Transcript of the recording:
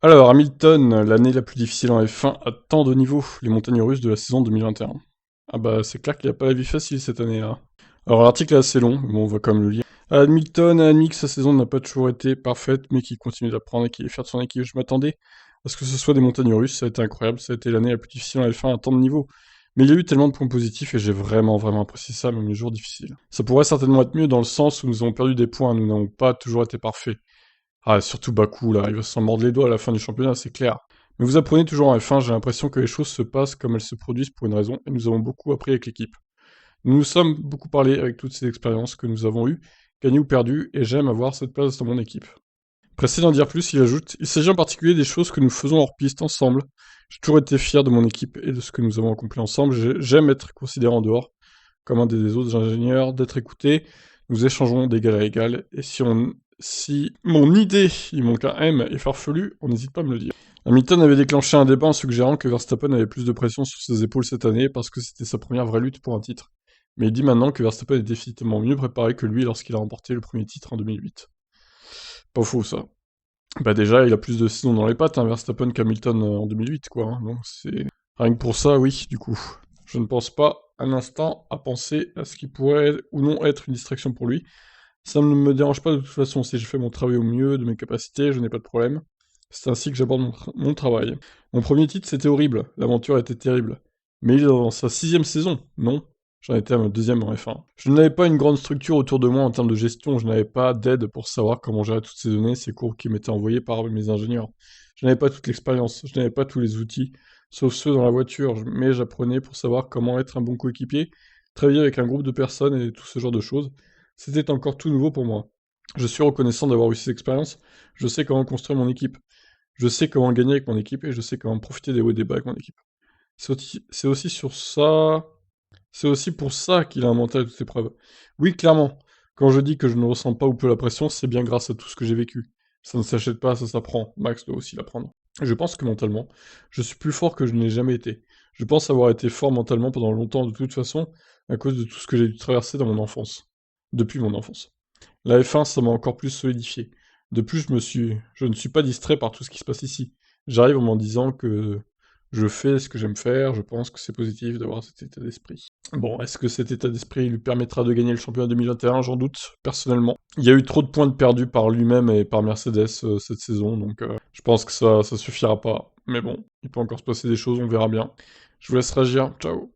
Alors, Hamilton, l'année la plus difficile en F1 à tant de niveaux, les montagnes russes de la saison 2021. Ah bah, c'est clair qu'il a pas la vie facile cette année-là. Alors, l'article est assez long, mais bon, on va quand même le lire. Hamilton a admis que sa saison n'a pas toujours été parfaite, mais qu'il continue d'apprendre et qu'il est fier de son équipe. Je m'attendais à ce que ce soit des montagnes russes, ça a été incroyable, ça a été l'année la plus difficile en F1 à tant de niveaux. Mais il y a eu tellement de points positifs et j'ai vraiment apprécié ça, même les jours difficiles. Ça pourrait certainement être mieux dans le sens où nous avons perdu des points, nous n'avons pas toujours été parfaits. Ah, surtout Bakou, là, il va s'en mordre les doigts à la fin du championnat, c'est clair. Mais vous apprenez toujours en F1, j'ai l'impression que les choses se passent comme elles se produisent pour une raison, et nous avons beaucoup appris avec l'équipe. Nous nous sommes beaucoup parlé avec toutes ces expériences que nous avons eues, gagnées ou perdues, et j'aime avoir cette place dans mon équipe. Pressé d'en dire plus, il ajoute: il s'agit en particulier des choses que nous faisons hors piste ensemble. J'ai toujours été fier de mon équipe et de ce que nous avons accompli ensemble. J'aime être considéré en dehors comme un des autres ingénieurs, d'être écouté. Nous échangeons d'égal à égal, et si mon idée, il manque un M, est farfelue, on n'hésite pas à me le dire. Hamilton avait déclenché un débat en suggérant que Verstappen avait plus de pression sur ses épaules cette année parce que c'était sa première vraie lutte pour un titre. Mais il dit maintenant que Verstappen est définitivement mieux préparé que lui lorsqu'il a remporté le premier titre en 2008. Pas faux ça. Bah déjà, il a plus de saisons dans les pattes, hein, Verstappen qu'Hamilton en 2008, quoi. Hein, donc c'est... Rien que pour ça, oui, du coup. Je ne pense pas un instant à penser à ce qui pourrait ou non être une distraction pour lui. Ça ne me dérange pas de toute façon, si je fais mon travail au mieux de mes capacités, je n'ai pas de problème. C'est ainsi que j'aborde mon travail. Mon premier titre, c'était horrible, l'aventure était terrible. Mais il est dans sa 6e saison, non? J'en étais à ma 2e en F1. Je n'avais pas une grande structure autour de moi en termes de gestion, je n'avais pas d'aide pour savoir comment gérer toutes ces données, ces courbes qui m'étaient envoyées par mes ingénieurs. Je n'avais pas toute l'expérience, je n'avais pas tous les outils, sauf ceux dans la voiture, mais j'apprenais pour savoir comment être un bon coéquipier, travailler avec un groupe de personnes et tout ce genre de choses. C'était encore tout nouveau pour moi. Je suis reconnaissant d'avoir eu cette expérience, je sais comment construire mon équipe. Je sais comment gagner avec mon équipe et je sais comment profiter des hauts et des bas avec mon équipe. C'est aussi sur ça. C'est aussi pour ça qu'il a un mental à toute épreuve. Oui, clairement. Quand je dis que je ne ressens pas ou peu la pression, c'est bien grâce à tout ce que j'ai vécu. Ça ne s'achète pas, ça s'apprend. Max doit aussi l'apprendre. Je pense que mentalement, je suis plus fort que je n'ai jamais été. Je pense avoir été fort mentalement pendant longtemps de toute façon, à cause de tout ce que j'ai dû traverser dans mon enfance. Depuis mon enfance. La F1, ça m'a encore plus solidifié. De plus, je ne suis pas distrait par tout ce qui se passe ici. J'arrive en m'en disant que je fais ce que j'aime faire, je pense que c'est positif d'avoir cet état d'esprit. Bon, est-ce que cet état d'esprit lui permettra de gagner le championnat 2021? J'en doute, personnellement. Il y a eu trop de points de perdus par lui-même et par Mercedes cette saison, donc je pense que ça suffira pas. Mais bon, il peut encore se passer des choses, on verra bien. Je vous laisse réagir, ciao.